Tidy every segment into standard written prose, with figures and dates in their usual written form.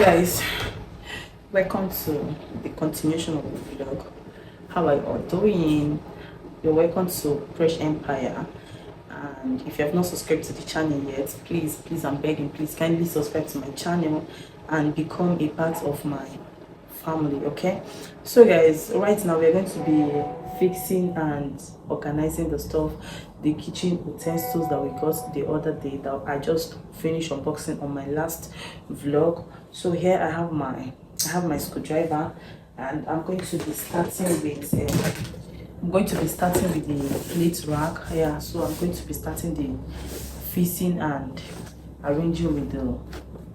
Guys, welcome to the continuation of the vlog. How are you all doing? You're welcome to Fresh Empire, and if you have not subscribed to the channel yet, please I'm begging, please kindly subscribe to my channel and become a part of my family. Okay, so guys, right now we're going to be fixing and organizing the stuff, the kitchen utensils that we got the other day that I just finished unboxing on my last vlog. So here I have my screwdriver, and I'm going to be starting with the plate rack. Yeah, so I'm going to be starting the fixing and arranging with the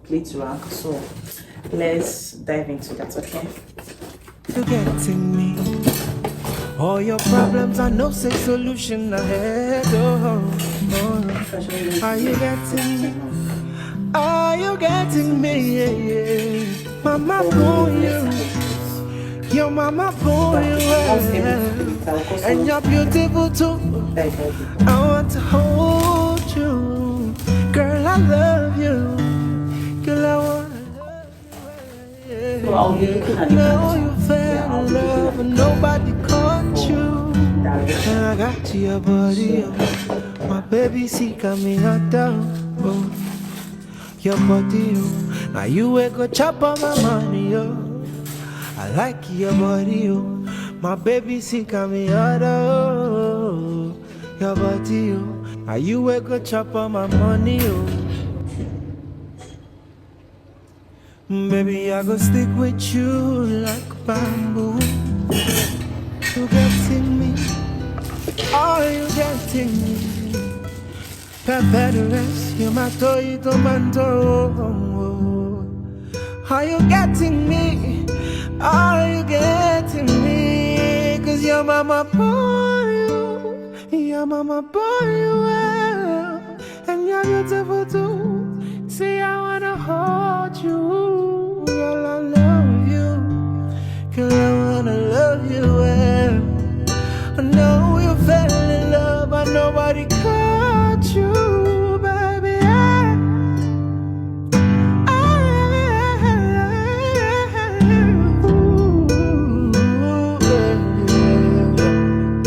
plate rack. So let's dive into that. Okay, You getting me? All your problems are no safe solution ahead. Are you getting me? Are you getting me? Yeah. Mama for you. Your mama for you. Yeah. And you're beautiful too. I want to hold you. Girl, I love you. Girl, I want to love you. Yeah. so I'll be looking at the Now you fell in love and nobody caught you. And I got your body, oh. My baby see coming out down, oh. Your body, oh. Now you wake go chop on my money, oh. I like your body, oh. My baby see coming out, oh. Your body, oh. Now you wake go chop on my money, oh. Baby, I go stick with you like bamboo. You getting me? Are you getting me? Perverse, you my toy tomato. Are you getting me? Are you getting me? Cause your mama born you. Your mama born you well. And you're beautiful too. See, I wanna hold you. Girl, I love you. Girl, I wanna love you well. I know you fell in love, but nobody caught you, baby.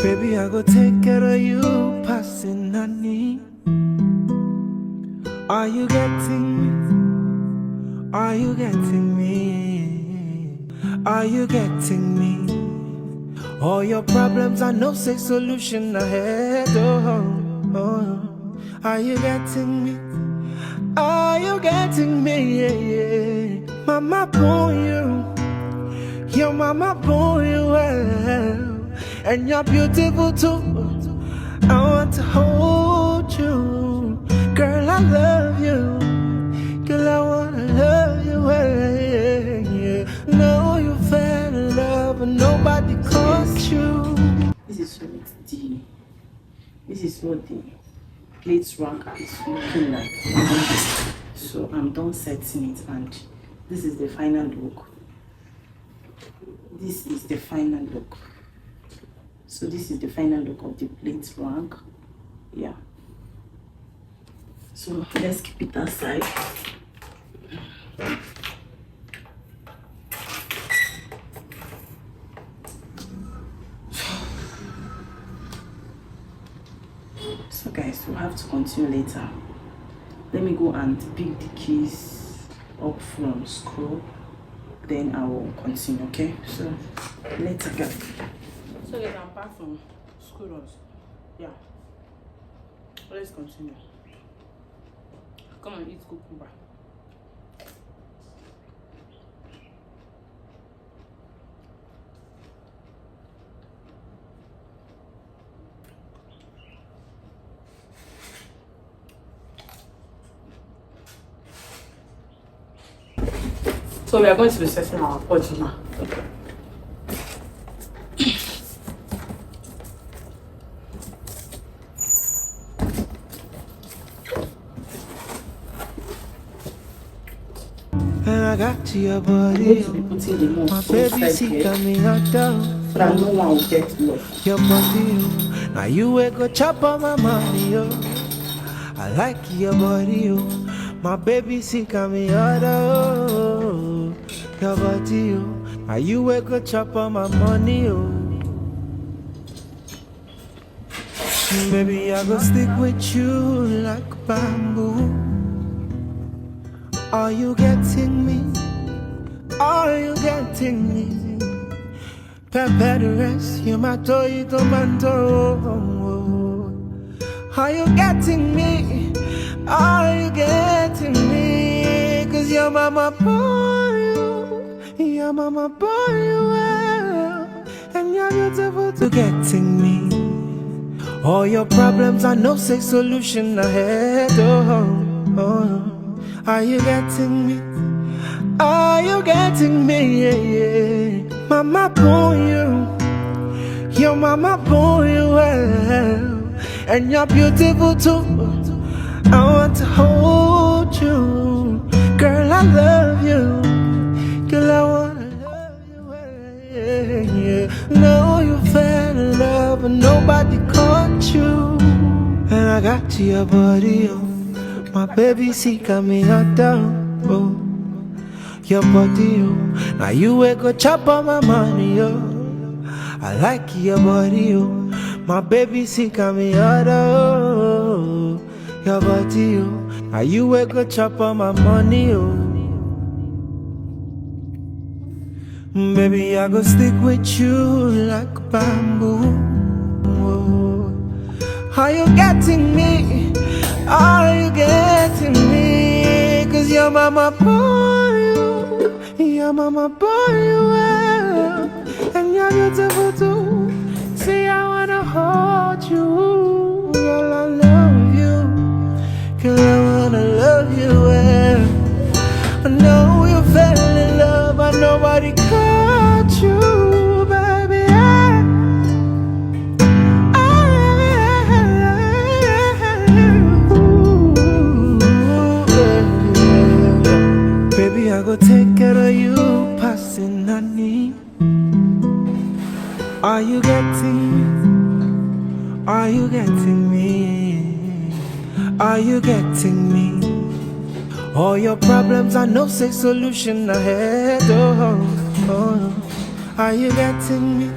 Baby, I go take care of you, passing honey. Are you getting me? Are you getting me? Are you getting me? All your problems are no safe solution ahead. Are you getting me? Are you getting me? Yeah. Mama born you. Your mama born you well. And you're beautiful too. I want to hold you. Girl, I love you. Girl, I wanna love you well. Yeah. No, you fell in love and nobody caught you. This is what the plate rack is looking like. So I'm done setting it, and this is the final look. This is the final look. So this is the final look of the plate rack. Yeah. So let's keep it aside. So guys, we'll have to continue later. Let me go and pick the keys up from school, then I will continue. Okay, so later guys. So guys, I'm back from school runs. Yeah, let's continue. Come and eat cucumber. So we are going to be setting our pot now. And I got your body, my baby see coming out down. So that no one will get lost. Your body, now you wake go chop on my money, yo. I like your body, yo. My baby see coming out, oh. your body, oh. Now you wake go chop on my money, oh. Baby, I go stick with you like bamboo. Are you getting me? Are you getting me? Prepare the rest, you my toy to manto. Are you getting me? Are you getting me? Cause your mama born you well, and you're beautiful to getting me. All your problems are no say solution ahead. Are you getting me? Are you getting me? Yeah, yeah. Mama born you, your mama born you well, and you're beautiful too. I want to hold you, girl. I love you, girl. I wanna love you well. Yeah, yeah. Know you fell in love, and nobody caught you. And I got your body, oh. My baby, see, got me hot down, oh. Your body, oh. Now you wake go chop on my money, oh. I like your body, oh. My baby, see, got me hot, oh. Your body, oh. Now you wake go chop on my money, oh. Baby, I go stick with you like bamboo. Are you getting me? Are you getting me? Cause your mama born you well, and you're beautiful too. See, I wanna hold you, girl. I love you, girl. I wanna love you well. I know you fell in love, but nobody caught you, baby. Baby, I go take care of you, passing honey. Are you getting me? Are you getting me? Are you getting me? All your problems are no say solution ahead. Are you getting me?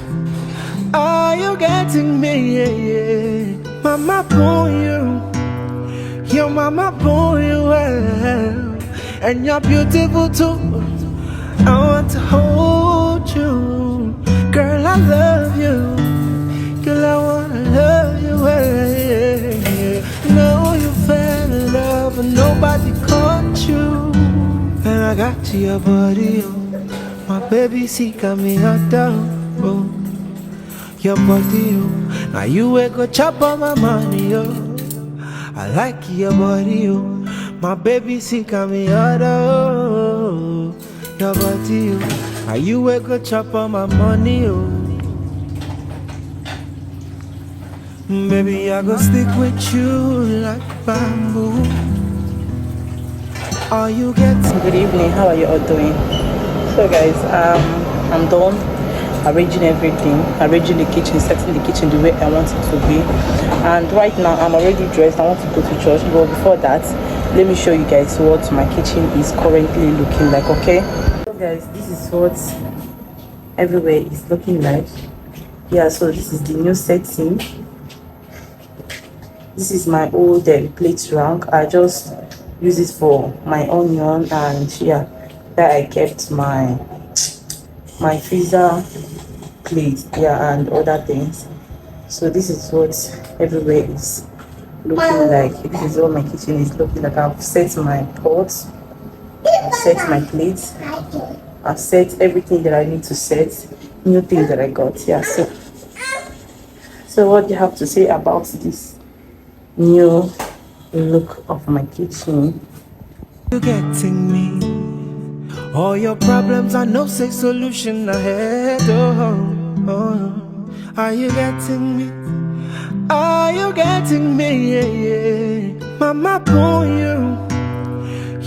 Are you getting me? Yeah, yeah. Mama born you, your mama born you well, and you're beautiful too. I want to hold you, girl. I love you, girl. I wanna love you well. Yeah, yeah. Know you fell in love, and nobody caught you. And I got your body, oh. My baby, see, got me hot down, oh. Your body, oh. Now you wake go chop on my money, oh. I like your body, oh. My baby, see, got me hot, oh. Your body, oh. Now you wake go chop on my money, oh. Baby, I go stick with you like bamboo. Are you getting? Good evening, how are you all doing? So guys, I'm done arranging everything, arranging the kitchen, setting the kitchen the way I want it to be. And right now I'm already dressed. I want to go to church, but before that, let me show you guys what my kitchen is currently looking like. Okay, so guys, this is what everywhere is looking like. Yeah, so this is the new setting. This is my old plate rack. I just use it for my onion, and yeah, that I kept my freezer plate, yeah, and other things. So this is what everywhere is looking like. This is what my kitchen is looking like. I've set my pots, I've set my plates, I've set everything that I need to set, new things that I got. Yeah, so what do you have to say about this new look of my kitchen? You getting me? All your problems are no say solution ahead. Are you getting me? Are you getting me? Yeah, yeah. Mama born you,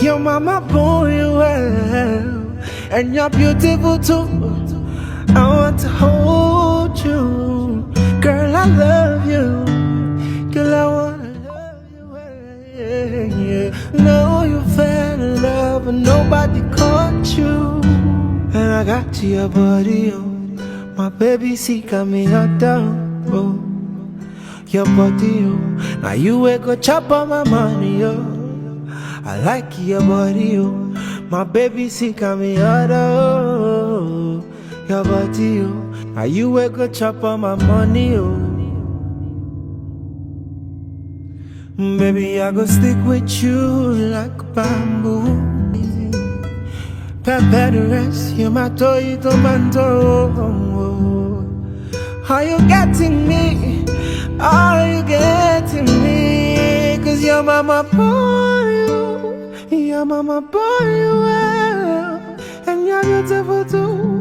your mama born you well, and you're beautiful too. I want to hold you, girl. I love you, girl. I wanna love you well. Yeah, yeah. Know you fell in love, and nobody caught you. I got your body, oh. My baby sick, got me hot down, oh. Your body, oh. Now you wake go chop on my money, oh. I like your body, oh. My baby sick, got me hot, oh. Your body, oh. Now you wake go chop on my money, oh. Baby, I go stick with you like bamboo. Prepare the rest, you're my toy tomato. Are you getting me? Are you getting me? Cause your mama born you, your mama born you well, and you're beautiful too.